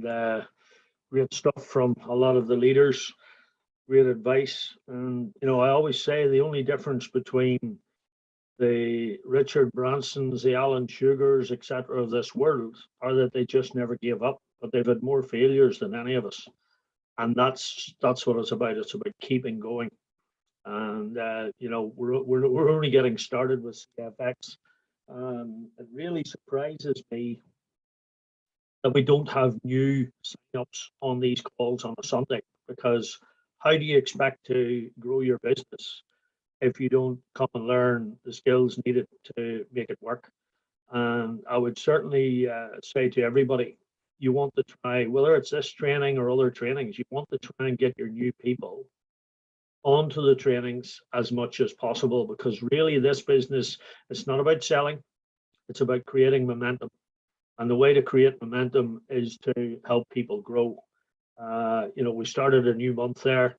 and great stuff from a lot of the leaders, great advice. And, I always say the only difference between the Richard Bransons, the Alan Sugars, etc. of this world are that they just never gave up, but they've had more failures than any of us. And that's what it's about. It's about keeping going. And we're only getting started with CFX. It really surprises me that we don't have new sign-ups on these calls on a Sunday, because how do you expect to grow your business if you don't come and learn the skills needed to make it work? And I would certainly say to everybody, you want to try, whether it's this training or other trainings, you want to try and get your new people onto the trainings as much as possible, because really this business, it's not about selling, it's about creating momentum. And the way to create momentum is to help people grow. We started a new month there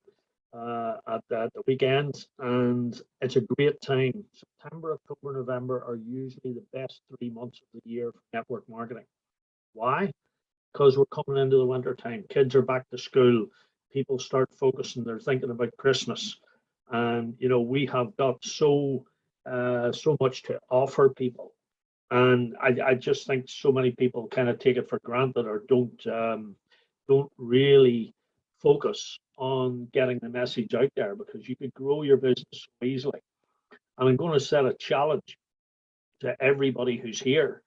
at the weekend, and it's a great time. September, October, November are usually the best 3 months of the year for network marketing. Why? Because we're coming into the winter time. Kids are back to school. People start focusing. They're thinking about Christmas, and we have got so much to offer people. And I just think so many people kind of take it for granted, or don't really focus on getting the message out there, because you could grow your business so easily. And I'm going to set a challenge to everybody who's here,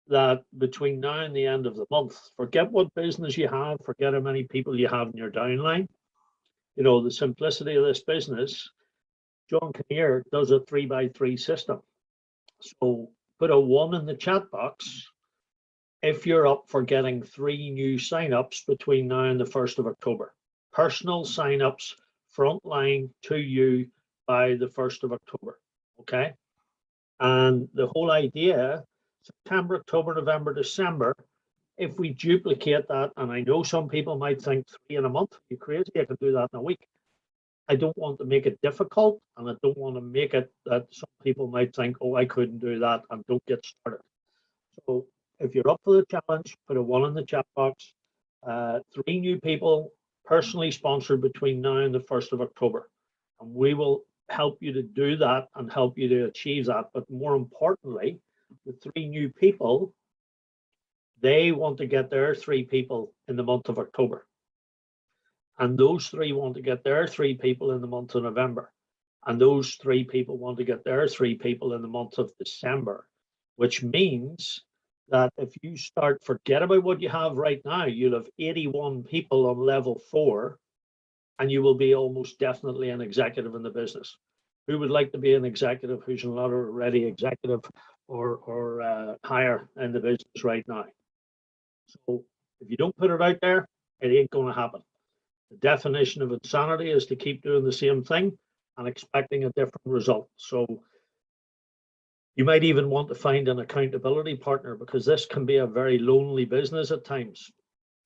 that between now and the end of the month, forget what business you have, forget how many people you have in your downline. The simplicity of this business, John Kinnear does a 3x3 system. So put a 1 in the chat box if you're up for getting 3 new sign-ups between now and the 1st of October. Personal sign-ups, frontline to you by the 1st of October. Okay? And the whole idea, September, October, November, December, if we duplicate that, and I know some people might think 3 in a month, you're crazy, I can do that in a week. I don't want to make it difficult, and I don't want to make it that some people might think, oh, I couldn't do that, and don't get started. So if you're up for the challenge, put a 1 in the chat box. 3 new people personally sponsored between now and the 1st of October. And we will help you to do that and help you to achieve that. But more importantly, the 3 new people, they want to get their 3 people in the month of October. And those 3 want to get their 3 people in the month of November. And those 3 people want to get their 3 people in the month of December, which means that if you forget about what you have right now, you'll have 81 people on level 4, and you will be almost definitely an executive in the business. Who would like to be an executive who's not already executive or higher in the business right now? So if you don't put it out there, it ain't going to happen. The definition of insanity is to keep doing the same thing and expecting a different result. So you might even want to find an accountability partner, because this can be a very lonely business at times.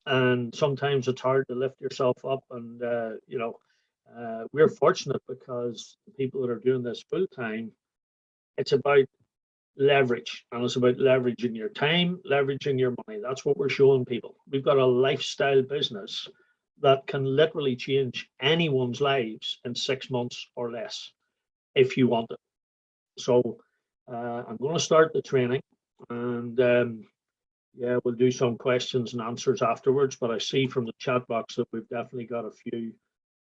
And sometimes it's hard to lift yourself up. And, we're fortunate because the people that are doing this full time, it's about leverage, and it's about leveraging your time, leveraging your money. That's what we're showing people. We've got a lifestyle business that can literally change anyone's lives in 6 months or less if you want it. So I'm going to start the training, and we'll do some questions and answers afterwards. But I see from the chat box that we've definitely got a few,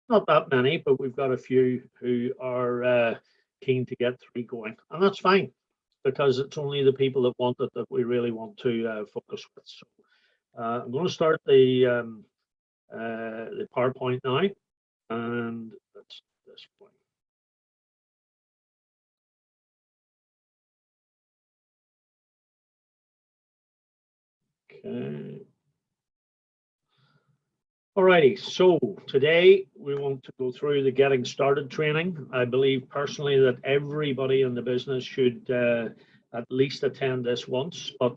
not that many, but we've got a few who are keen to get 3 going, and that's fine, because it's only the people that want it that we really want to focus with. So I'm going to start the PowerPoint now, and that's this point. Okay. Alrighty, so today we want to go through the getting started training. I believe personally that everybody in the business should at least attend this once, but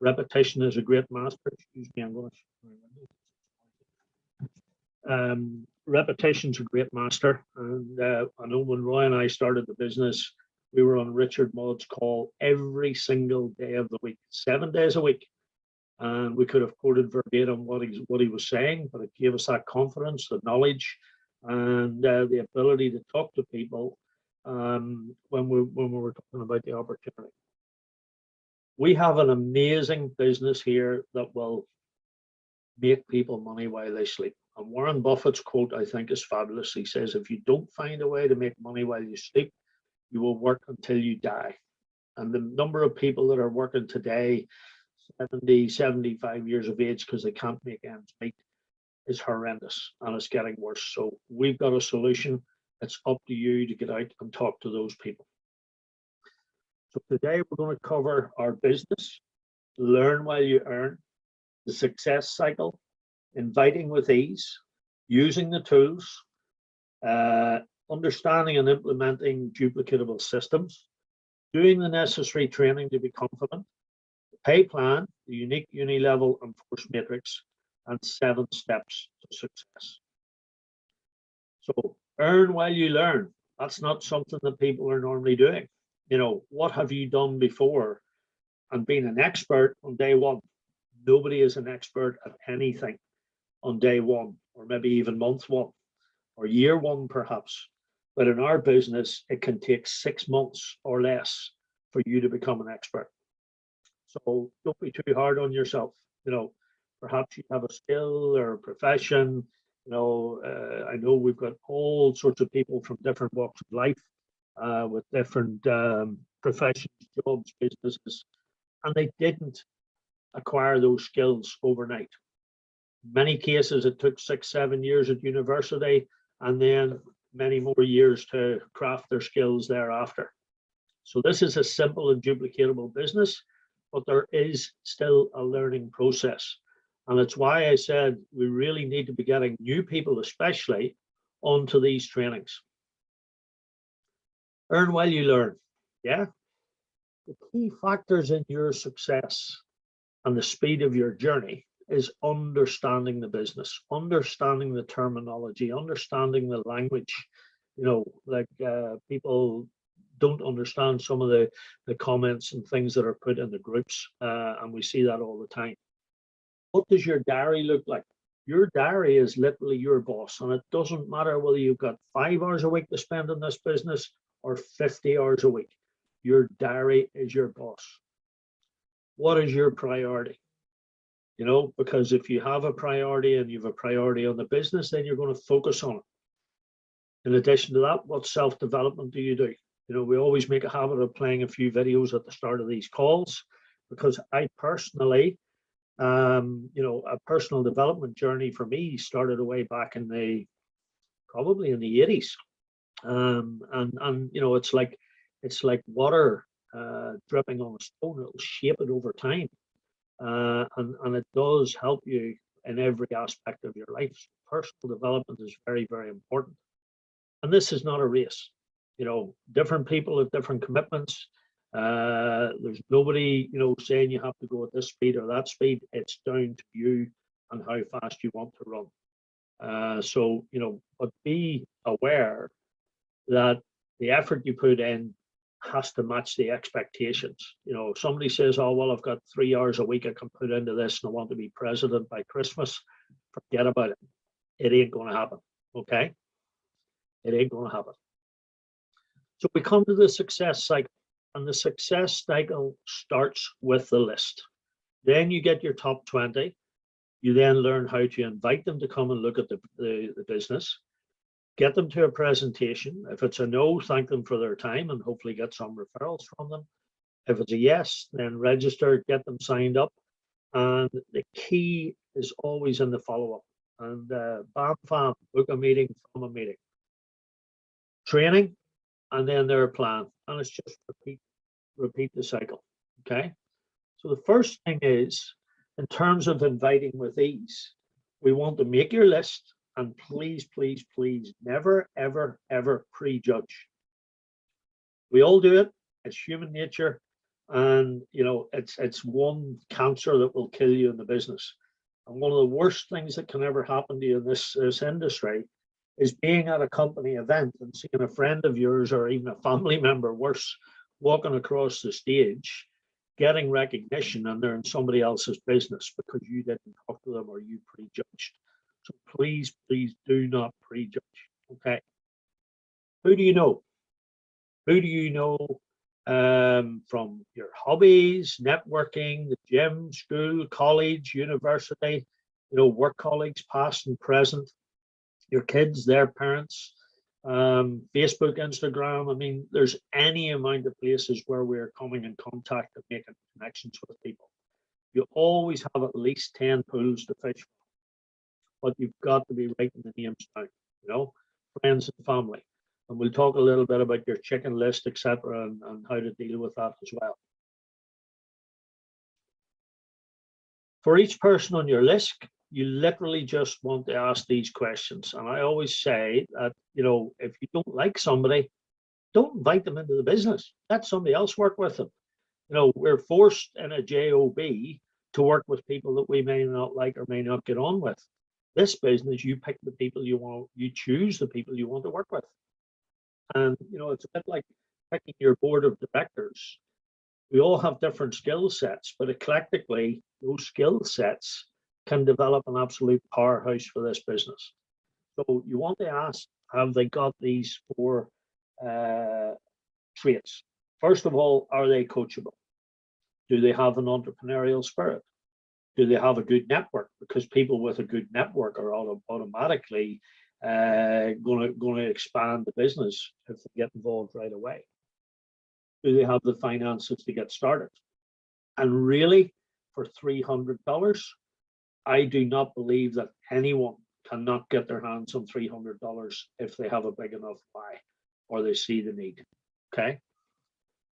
repetition is a great master. Excuse me, I'm going to. Repetition's a great master, and I know when Roy and I started the business, we were on Richard Mudd's call every single day of the week, 7 days a week. and we could have quoted verbatim what he was saying, but it gave us that confidence, the knowledge, and the ability to talk to people when we were talking about the opportunity. We have an amazing business here that will make people money while they sleep. And Warren Buffett's quote, I think, is fabulous. He says, if you don't find a way to make money while you sleep, you will work until you die. And the number of people that are working today, 70, 75 years of age, because they can't make ends meet, is horrendous, and it's getting worse. So we've got a solution. It's up to you to get out and talk to those people. So today we're going to cover our business, learn while you earn, the success cycle, inviting with ease, using the tools, understanding and implementing duplicatable systems, doing the necessary training to be confident, the pay plan, the unique uni-level and force matrix, and 7 steps to success. So earn while you learn. That's not something that people are normally doing. You know, what have you done before and been an expert on day one? Nobody is an expert at anything on day one, or maybe even month one, or year one perhaps. But in our business, it can take 6 months or less for you to become an expert. So don't be too hard on yourself. You know, perhaps you have a skill or a profession. You know, I know we've got all sorts of people from different walks of life with different professions, jobs, businesses, and they didn't acquire those skills overnight. In many cases, it took 6, 7 years at university, and then many more years to craft their skills thereafter. So this is a simple and duplicatable business, but there is still a learning process. And it's why I said we really need to be getting new people, especially, onto these trainings. Earn while you learn. Yeah. The key factors in your success and the speed of your journey is understanding the business, understanding the terminology, understanding the language. You know, like people don't understand some of the comments and things that are put in the groups, and we see that all the time. What does your diary look like? Your diary is literally your boss, and it doesn't matter whether you've got 5 hours a week to spend in this business or 50 hours a week. Your diary is your boss. What is your priority? You know, because if you have a priority and you have a priority on the business, then you're going to focus on it. In addition to that, what self-development do you do? You know, we always make a habit of playing a few videos at the start of these calls, because I personally, you know, a personal development journey for me started way back in probably in the 80s. And you know, it's like water dripping on a stone. It'll shape it over time. And it does help you in every aspect of your life. Personal development is very, very important. And this is not a race. You know, different people have different commitments. There's nobody, you know, saying you have to go at this speed or that speed. It's down to you and how fast you want to run. So, you know, but be aware that the effort you put in has to match the expectations. You know, if somebody says, oh, well, I've got 3 hours a week I can put into this and I want to be president by Christmas, forget about it. It ain't going to happen. Okay? It ain't going to happen. So we come to the success cycle, and the success cycle starts with the list. Then you get your top 20. You then learn how to invite them to come and look at the business. Get them to a presentation. If it's a no, thank them for their time and hopefully get some referrals from them. If it's a yes, then register, get them signed up. And the key is always in the follow-up. And bam, bam, book a meeting from a meeting. Training, and then their plan. And it's just repeat the cycle. Okay. So the first thing is, in terms of inviting with ease, we want to make your list. And please, please, please, never, ever, ever prejudge. We all do it. It's human nature. And, you know, it's one cancer that will kill you in the business. And one of the worst things that can ever happen to you in this industry is being at a company event and seeing a friend of yours or even a family member, worse, walking across the stage, getting recognition and they're in somebody else's business because you didn't talk to them or you prejudged. So please, please do not prejudge. Okay. Who do you know? Who do you know from your hobbies, networking, the gym, school, college, university, work colleagues, past and present, your kids, their parents, Facebook, Instagram. I mean, there's any amount of places where we're coming in contact and making connections with people. You always have at least 10 pools to fish from, but you've got to be writing the names down, friends and family. And we'll talk a little bit about your chicken list, etc., and how to deal with that as well. For each person on your list, you literally just want to ask these questions. And I always say that, if you don't like somebody, don't invite them into the business. Let somebody else work with them. We're forced in a job to work with people that we may not like or may not get on with. This business, you pick the people you want, you choose the people you want to work with. And, it's a bit like picking your board of directors. We all have different skill sets, but eclectically, those skill sets can develop an absolute powerhouse for this business. So you want to ask, have they got these 4 traits? First of all, are they coachable? Do they have an entrepreneurial spirit? Do they have a good network? Because people with a good network are automatically going to expand the business if they get involved right away. Do they have the finances to get started? And really, for $300, I do not believe that anyone cannot get their hands on $300 if they have a big enough why or they see the need. Okay.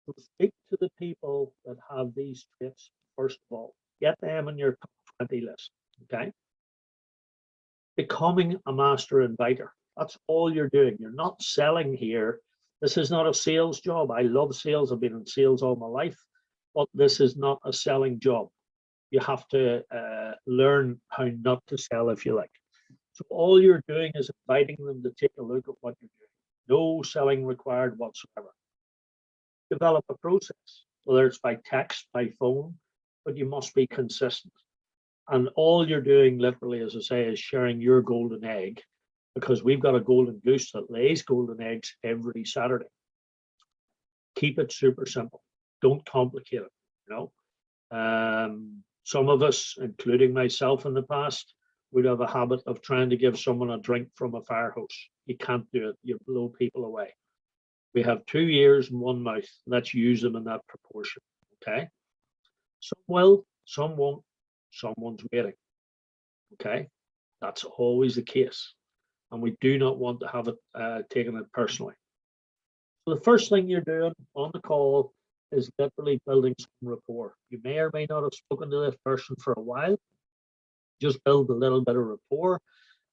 So speak to the people that have these traits first of all. Get them on your top 20 list. Okay. Becoming a master inviter. That's all you're doing. You're not selling here. This is not a sales job. I love sales. I've been in sales all my life, but this is not a selling job. You have to learn how not to sell, if you like. So all you're doing is inviting them to take a look at what you're doing. No selling required whatsoever. Develop a process, whether it's by text, by phone, but you must be consistent. And all you're doing, literally, as I say, is sharing your golden egg, because we've got a golden goose that lays golden eggs every Saturday. Keep it super simple. Don't complicate it. Some of us, including myself in the past, would have a habit of trying to give someone a drink from a fire hose. You can't do it. You blow people away. We have 2 ears and 1 mouth. Let's use them in that proportion. Okay. Some will, some won't. Someone's waiting. Okay. That's always the case. And we do not want to have it taken it personally. So the first thing you're doing on the call is literally building some rapport. You may or may not have spoken to this person for a while. Just build a little bit of rapport.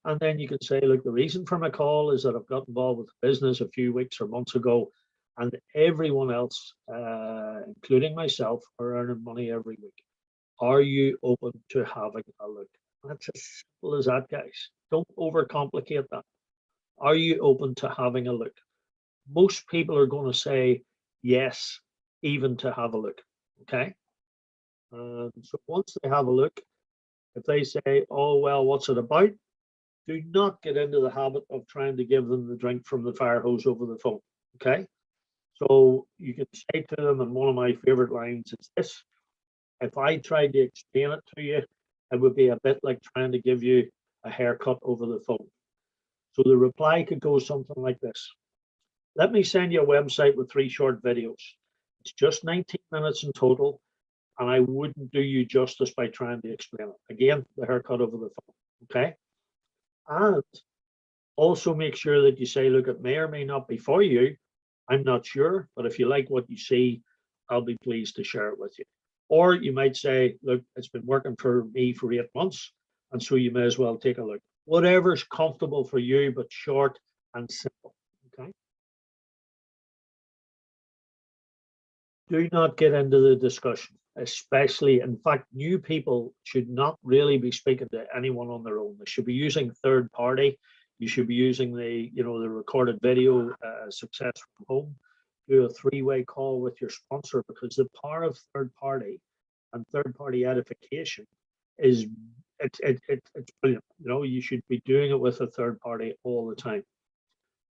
And then you can say, look, the reason for my call is that I've got involved with the business a few weeks or months ago, and everyone else, including myself, are earning money every week. Are you open to having a look? That's as simple as that, guys. Don't overcomplicate that. Are you open to having a look? Most people are going to say yes, even to have a look. Okay. So once they have a look, if they say, oh, well, what's it about? Do not get into the habit of trying to give them the drink from the fire hose over the phone. Okay. So you can say to them, and one of my favorite lines is this: if I tried to explain it to you, it would be a bit like trying to give you a haircut over the phone. So the reply could go something like this: let me send you a website with 3 short videos. It's just 19 minutes in total, and I wouldn't do you justice by trying to explain it. Again, the haircut over the phone. Okay. And also make sure that you say, look, it may or may not be for you. I'm not sure, but if you like what you see, I'll be pleased to share it with you. Or you might say, look, it's been working for me for 8 months, and so you may as well take a look. Whatever's comfortable for you, but short and simple. Okay. Do not get into the discussion, especially, in fact, new people should not really be speaking to anyone on their own. They should be using third party. You should be using the recorded video, success from home. do a three-way call with your sponsor, because the power of third party and third party edification is it's brilliant. You know, you should be doing it with a third party all the time.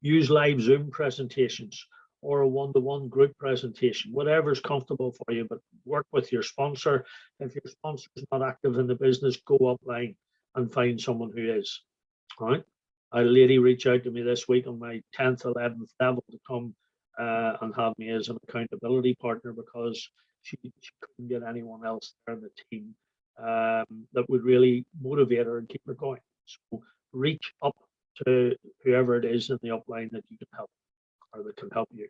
Use live Zoom presentations or a one-to-one group presentation, whatever's comfortable for you, but work with your sponsor. If your sponsor is not active in the business, go upline and find someone who is. All right. A lady reached out to me this week on my 10th, 11th level to come and have me as an accountability partner, because she couldn't get anyone else there in the team that would really motivate her and keep her going. So reach up to whoever it is in the upline that you can help or that can help you.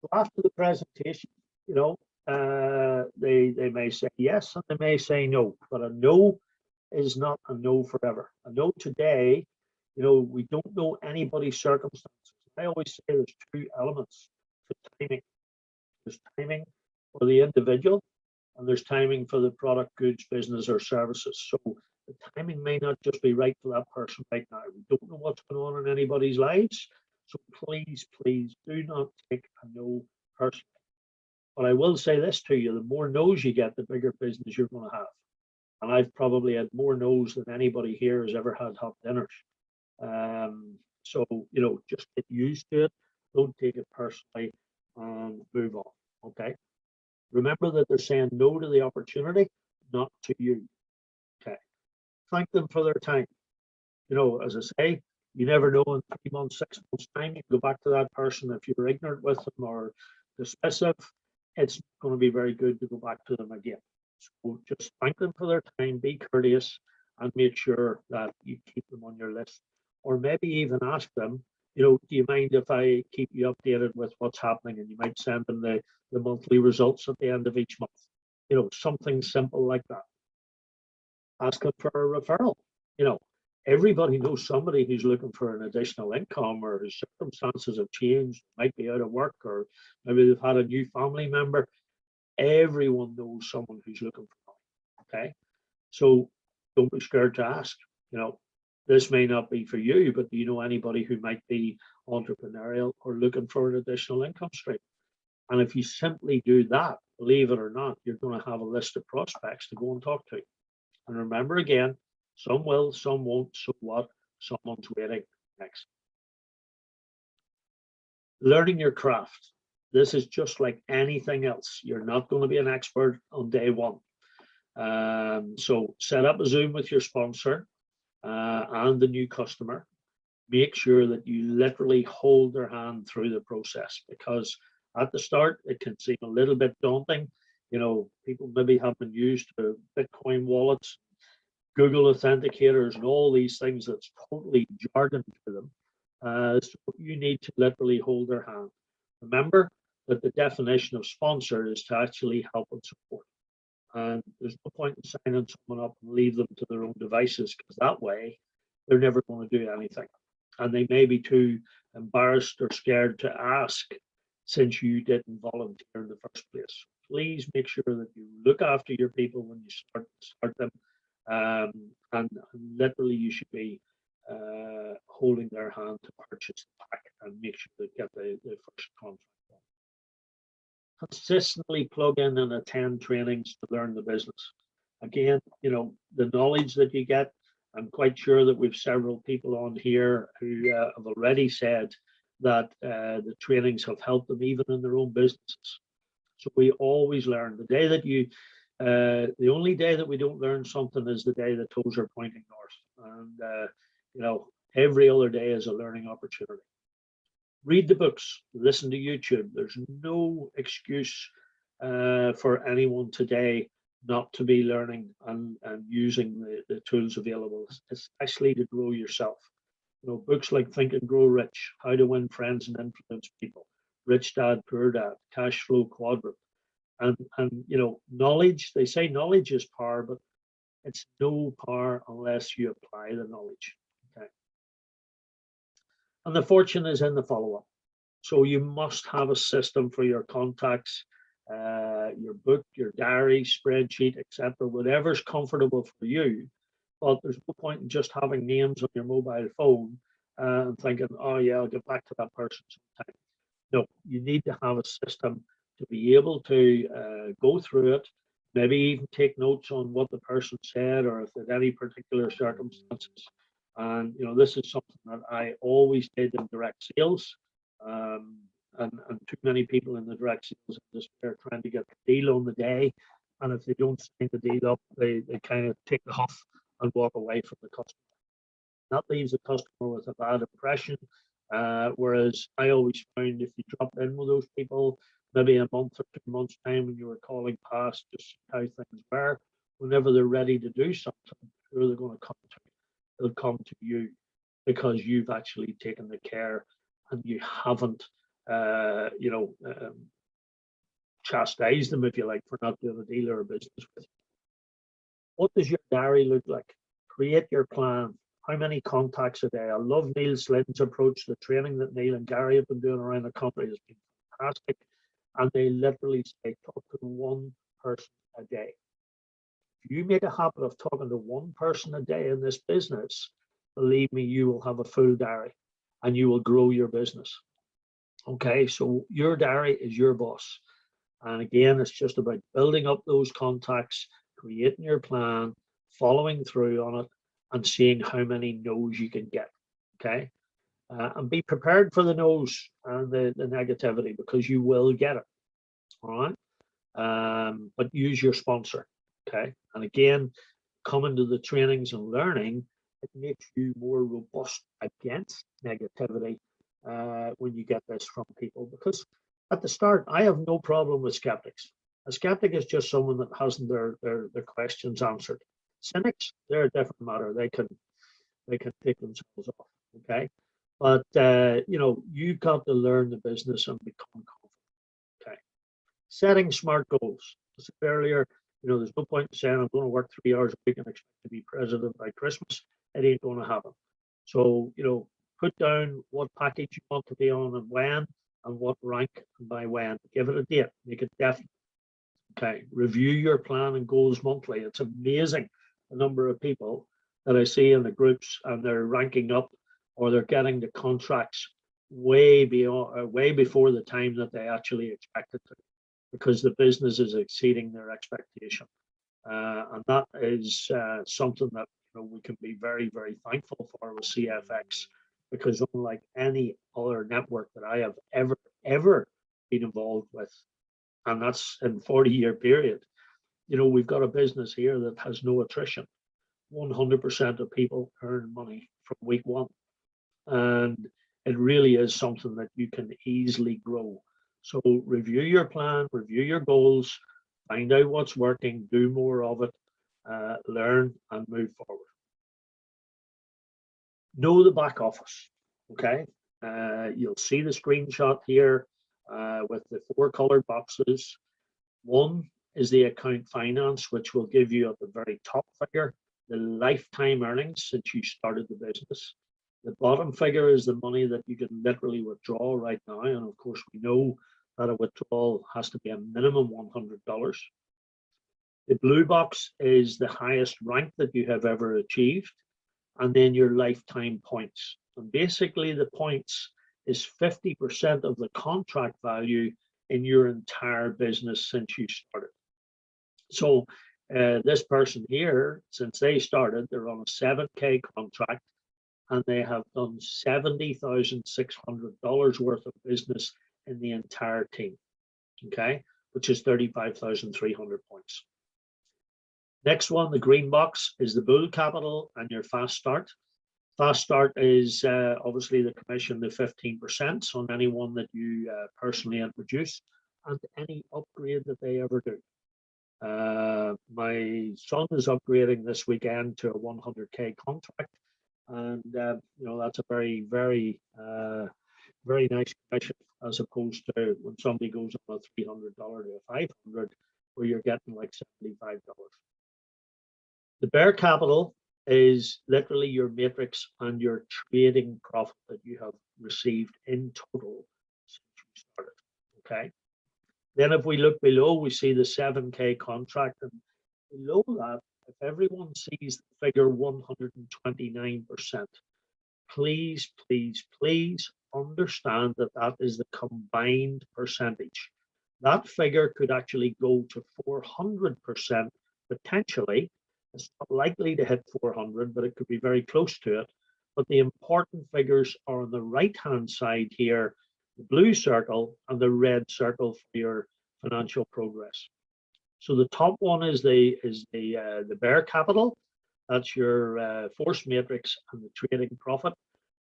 So after the presentation, you know, they may say yes and they may say no, but a no is not a no forever. A no today, you know, we don't know anybody's circumstances. I always say there's two elements to timing. There's timing for the individual, and there's timing for the product, goods, business, or services. So the timing may not just be right for that person right now. We don't know what's going on in anybody's lives. So please, please do not take a no personally. But I will say this to you, the more no's you get, the bigger business you're going to have. And I've probably had more no's than anybody here has ever had hot dinners. So, you know, just get used to it. Don't take it personally and move on. Okay. Remember that they're saying no to the opportunity, not to you. Okay. Thank them for their time. You know, as I say, you never know in 3 months, 6 months' time, you can go back to that person. If you're ignorant with them or dismissive, it's going to be very good to go back to them again. So just thank them for their time, be courteous, and make sure that you keep them on your list. Or maybe even ask them, you know, do you mind if I keep you updated with what's happening? And you might send them the monthly results at the end of each month. You know, something simple like that. Ask them for a referral. You know, everybody knows somebody who's looking for an additional income, or whose circumstances have changed, might be out of work, or maybe they've had a new family member. Everyone knows someone who's looking for money. Okay. So don't be scared to ask. You know, this may not be for you, but do you know anybody who might be entrepreneurial or looking for an additional income stream? And if you simply do that, believe it or not, you're going to have a list of prospects to go and talk to. And remember again, some will, some won't. So what? Someone's waiting next. Learning your craft. This is just like anything else. You're not going to be an expert on day one. So set up a Zoom with your sponsor and the new customer. Make sure that you literally hold their hand through the process, because at the start it can seem a little bit daunting. You know, people maybe have been used to Bitcoin wallets, Google authenticators, and all these things that's totally jargon to them. So you need to literally hold their hand. Remember that the definition of sponsor is to actually help and support. And there's no point in signing someone up and leave them to their own devices, because that way they're never going to do anything. And they may be too embarrassed or scared to ask, since you didn't volunteer in the first place. Please make sure that you look after your people when you start them. And literally you should be holding their hand to purchase the pack and make sure they get the first contract. Consistently plug in and attend trainings to learn the business. Again, you know, the knowledge that you get, I'm quite sure that we've several people on here who have already said that the trainings have helped them even in their own businesses. So we always learn. The day that the only day that we don't learn something is the day the toes are pointing north. And, you know, every other day is a learning opportunity. Read the books, listen to YouTube. There's no excuse for anyone today not to be learning and using the tools available, especially to grow yourself. You know, books like Think and Grow Rich, How to Win Friends and Influence People, Rich Dad, Poor Dad, Cash Flow Quadrant. And you know, knowledge, they say knowledge is power, but it's no power unless you apply the knowledge. Okay. And the fortune is in the follow-up. So you must have a system for your contacts, your book, your diary, spreadsheet, etc., whatever's comfortable for you. But there's no point in just having names on your mobile phone and thinking, oh yeah, I'll get back to that person sometime. No, you need to have a system to be able to go through it, maybe even take notes on what the person said or if there's any particular circumstances. And this is something that I always did in direct sales. Um, and too many people in the direct sales industry are trying to get the deal on the day. And if they don't sign the deal up, they kind of take the huff and walk away from the customer. That leaves the customer with a bad impression. Whereas I always found if you dropped in with those people, maybe a month or 2 months' time when you were calling past just how things were, whenever they're ready to do something, sure they're going to come to you. They'll come to you because you've actually taken the care and you haven't, chastised them, if you like, for not doing a deal or a business with you. What does your diary look like? Create your plan. How many contacts a day? I love Neil Slinton's approach. The training that Neil and Gary have been doing around the country has been fantastic. And they literally say, talk to one person a day. If you make a habit of talking to one person a day in this business, believe me, you will have a full diary and you will grow your business. Okay, so your diary is your boss. And again, it's just about building up those contacts, creating your plan, following through on it, and seeing how many no's you can get. Okay, and be prepared for the no's and the negativity, because you will get it. All right, but use your sponsor. Okay, and again, coming to the trainings and learning, it makes you more robust against negativity when you get this from people. Because at the start, I have no problem with skeptics. A skeptic is just someone that hasn't their questions answered. Cynics, they're a different matter. They can take themselves off. Okay, but you've got to learn the business and become confident. Okay, setting smart goals. As I said earlier, there's no point in saying I'm going to work 3 hours a week and expect to be president by Christmas. It ain't going to happen. So put down what package you want to be on and when, and what rank and by when. Give it a date. Make it definite. Okay, review your plan and goals monthly. It's amazing the number of people that I see in the groups, and they're ranking up or they're getting the contracts way before the time that they actually expected to, because the business is exceeding their expectation. And that is something that we can be very, very thankful for with CFX, because unlike any other network that I have ever been involved with, and that's in 40-year period, we've got a business here that has no attrition. 100% of people earn money from week one. And it really is something that you can easily grow. So review your plan, review your goals, find out what's working, do more of it, learn and move forward. Know the back office. Okay, you'll see the screenshot here with the 4 colored boxes. One is the account finance, which will give you at the very top figure the lifetime earnings since you started the business. The bottom figure is the money that you can literally withdraw right now, and of course we know that a withdrawal has to be a minimum $100. The blue box is the highest rank that you have ever achieved, and then your lifetime points. And basically the points is 50% of the contract value in your entire business since you started. So this person here, since they started, they're on a 7K contract, and they have done $70,600 worth of business in the entire team. Okay, which is 35,300 points. Next one, the green box, is the bull capital and your fast start. Fast start is obviously the commission, the 15% on anyone that you personally introduce, and any upgrade that they ever do. My son is upgrading this weekend to a 100K contract, and that's a very, very, very nice commission, as opposed to when somebody goes on a $300 to a $500, where you're getting like $75. The bear capital is literally your matrix and your trading profit that you have received in total since you started. Okay. Then if we look below, we see the 7K contract, and below that, if everyone sees the figure 129%, please, please, please understand that that is the combined percentage. That figure could actually go to 400% potentially. It's not likely to hit 400, but it could be very close to it. But the important figures are on the right-hand side here, the blue circle and the red circle for your financial progress. So the top one is the bear capital. That's your force matrix and the trading profit.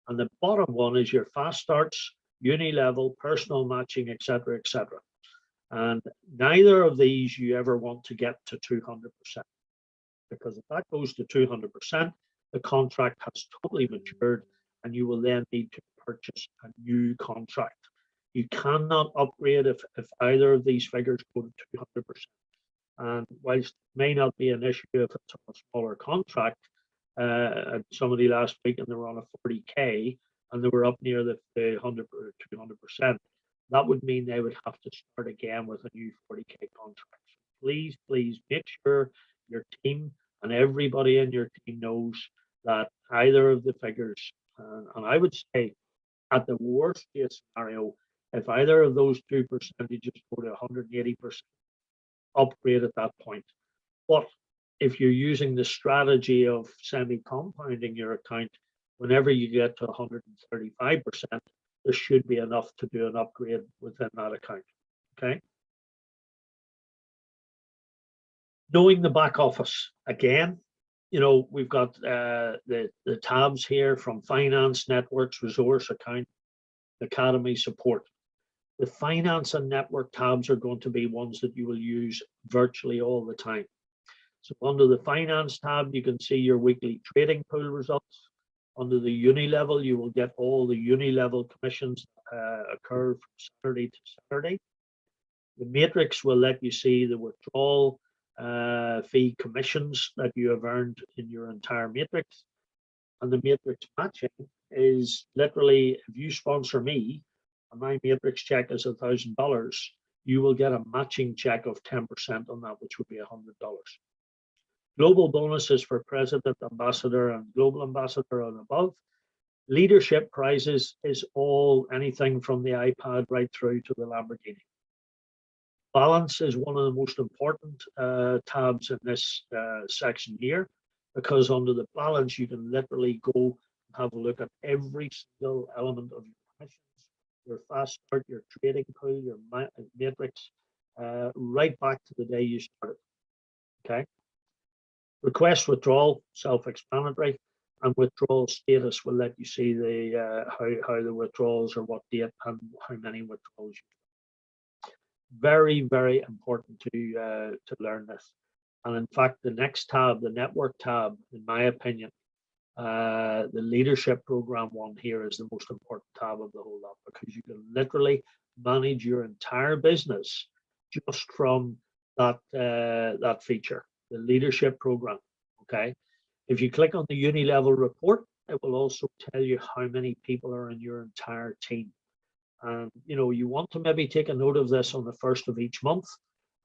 And the bottom one is your fast starts, uni level, personal matching, etc., etc. And neither of these you ever want to get to 200%, because if that goes to 200%, the contract has totally matured and you will then need to purchase a new contract. You cannot upgrade if either of these figures go to 200%. And whilst it may not be an issue if it's on a smaller contract, somebody last week and they were on a 40K and they were up near the 100 or 200%, that would mean they would have to start again with a new 40K contract. Please, please make sure your team and everybody in your team knows that either of the figures, and I would say at the worst case scenario, if either of those two percentages go to 180%, upgrade at that point. But if you're using the strategy of semi-compounding your account, whenever you get to 135%, there should be enough to do an upgrade within that account. Okay. Knowing the back office, again, you know, we've got the tabs here from finance, networks, resource account, academy, support. The finance and network tabs are going to be ones that you will use virtually all the time. So under the finance tab, you can see your weekly trading pool results. Under the uni level, you will get all the uni level commissions occur from Saturday to Saturday. The matrix will let you see the withdrawal fee commissions that you have earned in your entire matrix. And the matrix matching is literally, if you sponsor me and my matrix check is $1,000, you will get a matching check of 10% on that, which would be $100. Global bonuses for president, ambassador, and global ambassador and above. Leadership prizes is all anything from the iPad right through to the Lamborghini. Balance is one of the most important tabs in this section here, because under the balance, you can literally go and have a look at every single element of your commissions, your fast start, your trading pool, your matrix, right back to the day you started. Okay. Request withdrawal, self-explanatory, and withdrawal status will let you see the how the withdrawals are, what date, and how many withdrawals you. Very, very important to learn this. And in fact, the next tab, the network tab, in my opinion, the leadership program one here is the most important tab of the whole lot, because you can literally manage your entire business just from that that feature, the leadership program. Okay, if you click on the uni level report, it will also tell you how many people are in your entire team. And you know, you want to maybe take a note of this on the first of each month,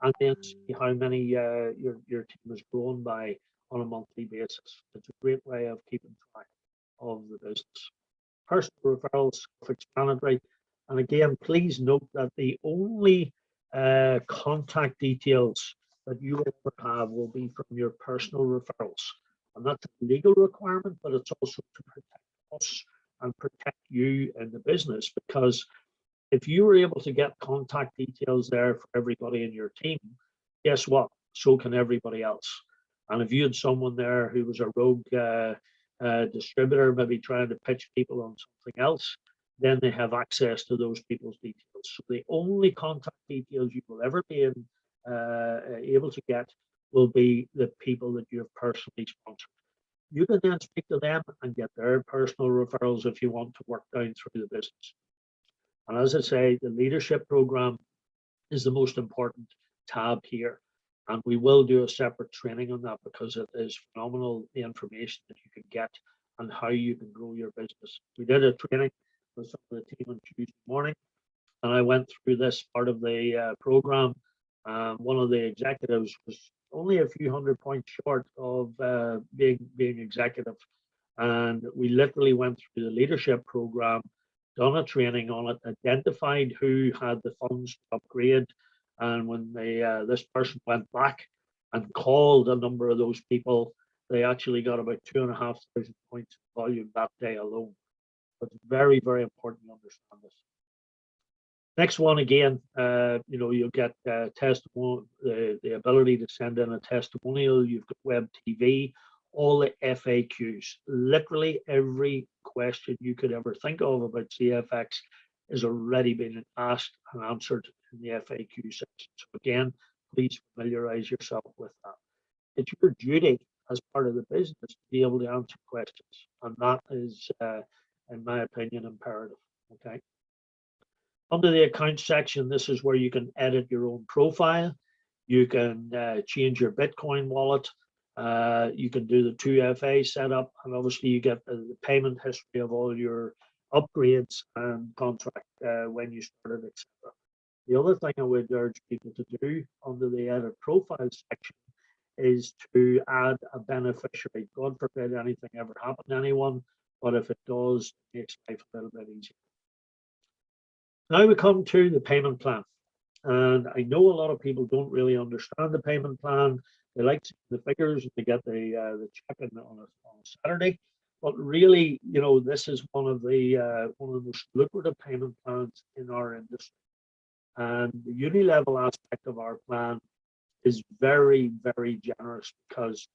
and then see how many your team has grown by on a monthly basis. It's a great way of keeping track of the business. Personal referrals, self-explanatory. And again, please note that the only contact details that you will ever have will be from your personal referrals. And that's a legal requirement, but it's also to protect us and protect you in the business, because if you were able to get contact details there for everybody in your team, guess what? So can everybody else. And if you had someone there who was a rogue distributor, maybe trying to pitch people on something else, then they have access to those people's details. So the only contact details you will ever be able to get will be the people that you have personally sponsored. You can then speak to them and get their personal referrals if you want to work down through the business. And as I say, the leadership program is the most important tab here. And we will do a separate training on that, because it is phenomenal, the information that you can get and how you can grow your business. We did a training with some of the team on Tuesday morning, and I went through this part of the program. One of the executives was only a few hundred points short of being executive. And we literally went through the leadership program done a training on it, identified who had the funds to upgrade, and when this person went back and called a number of those people, they actually got about 2,500 points of volume that day alone. So it's very, very important to understand this. Next one again, you'll get testimonial, the ability to send in a testimonial. You've got web TV, all the FAQs. Literally every question you could ever think of about CFX is already been asked and answered in the FAQ section. So again, please familiarize yourself with that. It's your duty as part of the business to be able to answer questions, and that is, in my opinion, imperative. Okay. Under the account section, this is where you can edit your own profile. You can change your Bitcoin wallet. You can do the 2FA setup, and obviously you get the payment history of all your upgrades and contract when you started, etc. The other thing I would urge people to do under the edit profile section is to add a beneficiary. God forbid anything ever happen to anyone, but if it does, it makes life a little bit easier. Now we come to the payment plan. And I know a lot of people don't really understand the payment plan. They like the figures, they get the check on a Saturday. But really, this is one of the most lucrative payment plans in our industry. And the uni-level aspect of our plan is very, very generous, because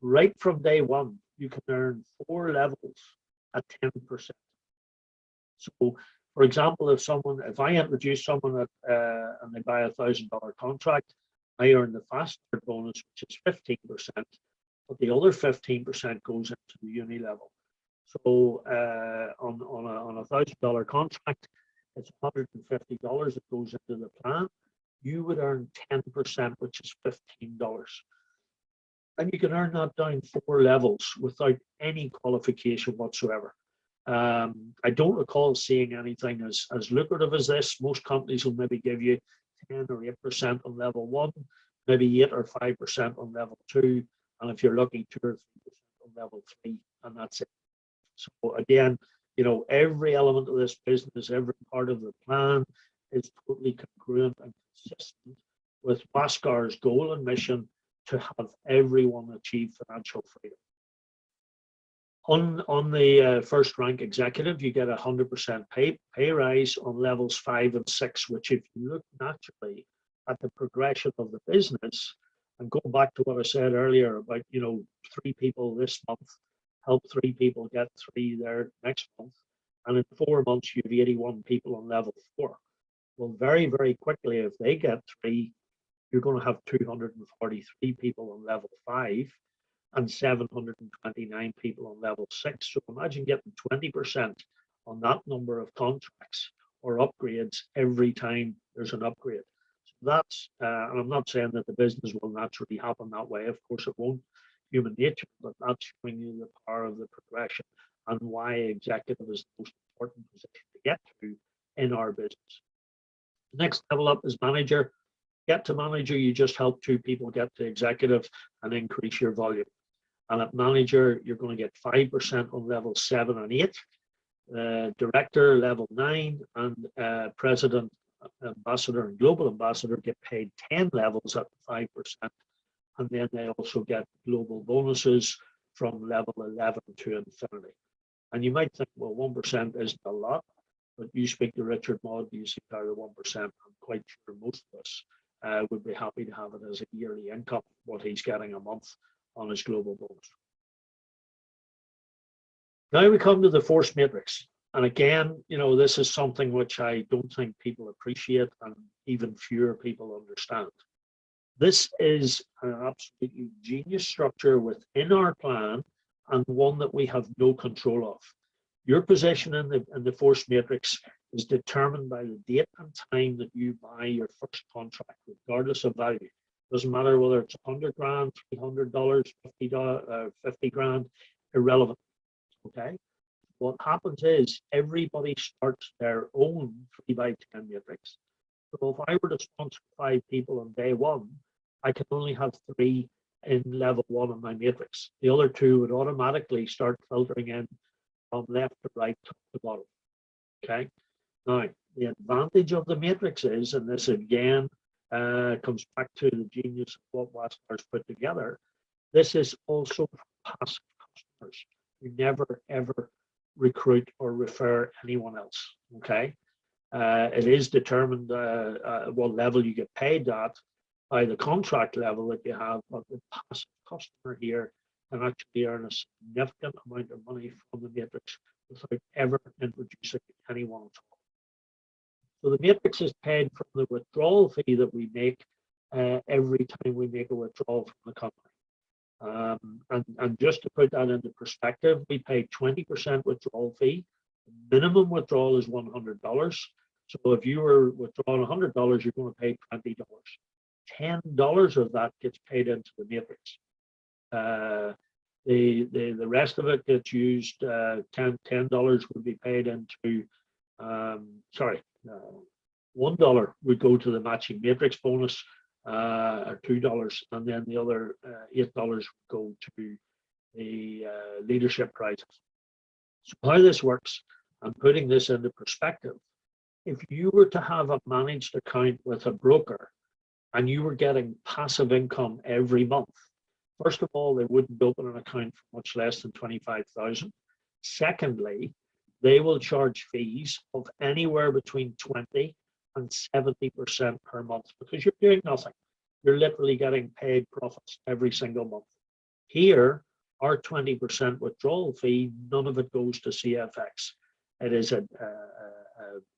right from day one, you can earn 4 levels at 10%. So, for example, if I introduce someone and they buy $1,000 contract, I earn the fast start bonus, which is 15%, but the other 15% goes into the uni level. So on a $1,000 contract, it's $150 that goes into the plan. You would earn 10%, which is $15. And you can earn that down 4 levels without any qualification whatsoever. I don't recall seeing anything as lucrative as this. Most companies will maybe give you 10 or 8% on level 1, maybe 8 or 5% on level 2, and if you're lucky, 2 or 3% on level 3, and that's it. So again, every element of this business, every part of the plan is totally congruent and consistent with Bhaskara's goal and mission to have everyone achieve financial freedom. On the first rank executive, you get 100% pay rise on levels 5 and 6, which, if you look naturally at the progression of the business, and go back to what I said earlier about 3 people this month, help 3 people get 3 there next month, and in 4 months you have 81 people on level 4. Well, very, very quickly, if they get 3, you're going to have 243 people on level 5. And 729 people on level 6. So imagine getting 20% on that number of contracts or upgrades every time there's an upgrade. So that's, and I'm not saying that the business will naturally happen that way. Of course it won't, human nature, but that's showing you the power of the progression and why executive is the most important position to get to in our business. The next level up is manager. Get to manager, you just help 2 people get to executive and increase your volume. And at manager, you're going to get 5% on level 7 and 8, director level 9, and president, ambassador, and global ambassador get paid 10 levels at 5%. And then they also get global bonuses from level 11 to infinity. And you might think, well, 1% isn't a lot, but you speak to Richard Maud, you see how the 1%. I'm quite sure most of us would be happy to have it as a yearly income, what he's getting a month on his global bonus. Now we come to the force matrix. And again, this is something which I don't think people appreciate, and even fewer people understand. This is an absolutely genius structure within our plan, and one that we have no control of. Your position in the force matrix is determined by the date and time that you buy your first contract, regardless of value. Doesn't matter whether it's $100 grand, $300, $50 grand, irrelevant. Okay. What happens is everybody starts their own 3x10 matrix. So if I were to sponsor 5 people on day 1, I can only have 3 in level 1 of my matrix. The other 2 would automatically start filtering in from left to right, top to bottom. Okay. Now, the advantage of the matrix is, and this again comes back to the genius of what Wascar's put together, this is also for passive customers. You never ever recruit or refer anyone else. Okay. It is determined what level you get paid at by the contract level that you have, but the passive customer here can actually earn a significant amount of money from the matrix without ever introducing anyone at all. So the matrix is paid from the withdrawal fee that we make every time we make a withdrawal from the company. And just to put that into perspective, we pay 20% withdrawal fee. The minimum withdrawal is $100. So if you were withdrawing $100, you're going to pay $20. $10 of that gets paid into the matrix. The rest of it gets used. $10 would be paid into. $1 would go to the matching matrix bonus, or $2, and then the other $8 would go to the leadership prizes. So how this works, and putting this into perspective, if you were to have a managed account with a broker and you were getting passive income every month, first of all, they wouldn't open an account for much less than $25,000. Secondly, they will charge fees of anywhere between 20 and 70% per month because you're doing nothing. You're literally getting paid profits every single month. Here, our 20% withdrawal fee, none of it goes to CFX. It is a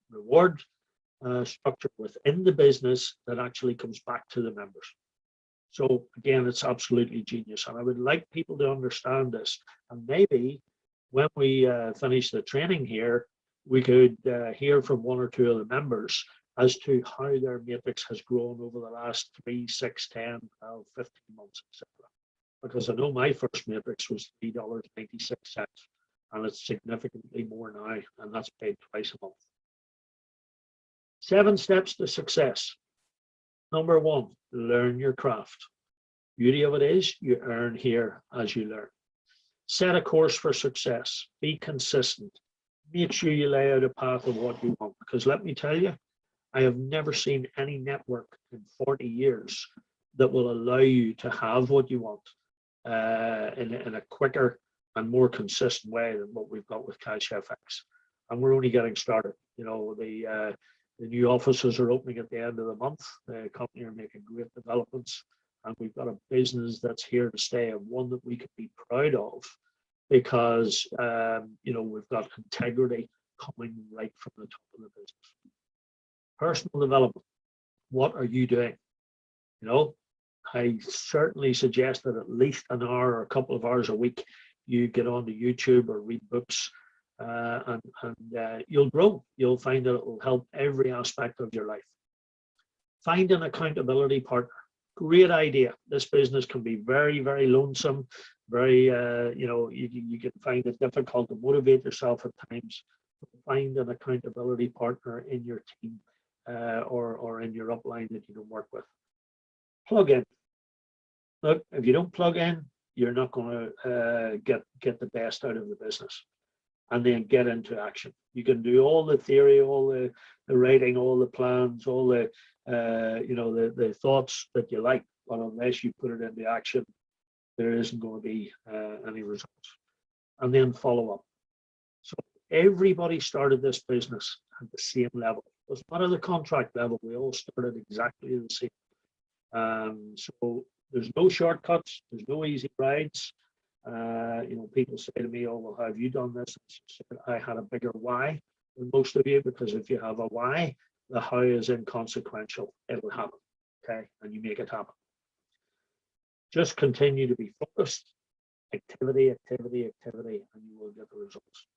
reward structure within the business that actually comes back to the members. So again, it's absolutely genius. And I would like people to understand this. And maybe when we finish the training here, we could hear from one or two of the members as to how their matrix has grown over the last 3, 6, 10, 12, 15 months, etc. Because I know my first matrix was $3.96, and it's significantly more now, and that's paid twice a month. 7 steps to success. Number 1, learn your craft. Beauty of it is you earn here as you learn. Set a course for success. Be consistent. Make sure you lay out a path of what you want. Because let me tell you, I have never seen any network in 40 years that will allow you to have what you want in a quicker and more consistent way than what we've got with CashFX. And we're only getting started. You know, the new offices are opening at the end of the month. The company are making great developments. And we've got a business that's here to stay, and one that we can be proud of because, you know, we've got integrity coming right from the top of the business. Personal development. What are you doing? You know, I certainly suggest that at least an hour or a couple of hours a week, you get onto YouTube or read books, and you'll grow. You'll find that it will help every aspect of your life. Find an accountability partner. Great idea. This business can be very, very lonesome. Very, you know, you can find it difficult to motivate yourself at times. Find an accountability partner in your team or in your upline that you can work with. Plug in. Look, if you don't plug in, you're not going to get the best out of the business. And then get into action. You can do all the theory, all the writing, all the plans, all the you know, the thoughts that you like, but unless you put it into action, there isn't going to be any results. And then follow up. So everybody started this business at the same level. It was not at the contract level. We all started exactly the same. So there's no shortcuts. There's no easy rides. You know, people say to me, "Oh, well, how have you done this?" I had a bigger why than most of you, because if you have a why, the how is inconsequential. It'll happen, okay? And you make it happen. Just continue to be focused. Activity, activity, activity, and you will get the results.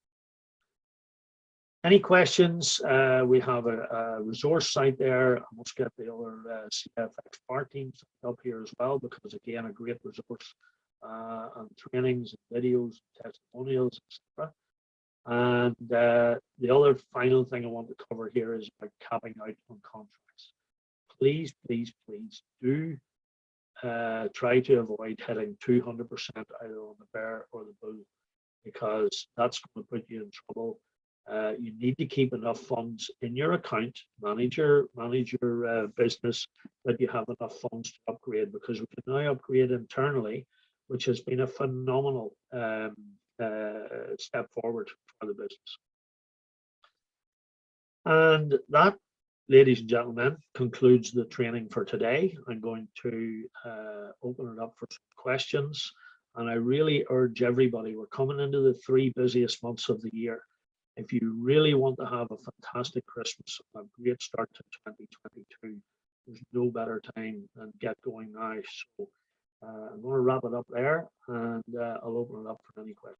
Any questions? We have a resource site there. I must get the other CFX part teams up here as well, because again, a great resource. And trainings, and videos, and testimonials, etc. And the other final thing I want to cover here is about capping out on contracts. Please, please, please do try to avoid hitting 200% either on the bear or the bull, because that's going to put you in trouble You need to keep enough funds in your account, manage your business, that you have enough funds to upgrade, because we can now upgrade internally, which has been a phenomenal step forward for the business. And that, ladies and gentlemen, concludes the training for today. I'm going to open it up for some questions. And I really urge everybody, we're coming into the 3 busiest months of the year. If you really want to have a fantastic Christmas, a great start to 2022, there's no better time than get going now. So I'm going to wrap it up there, and I'll open it up for any questions.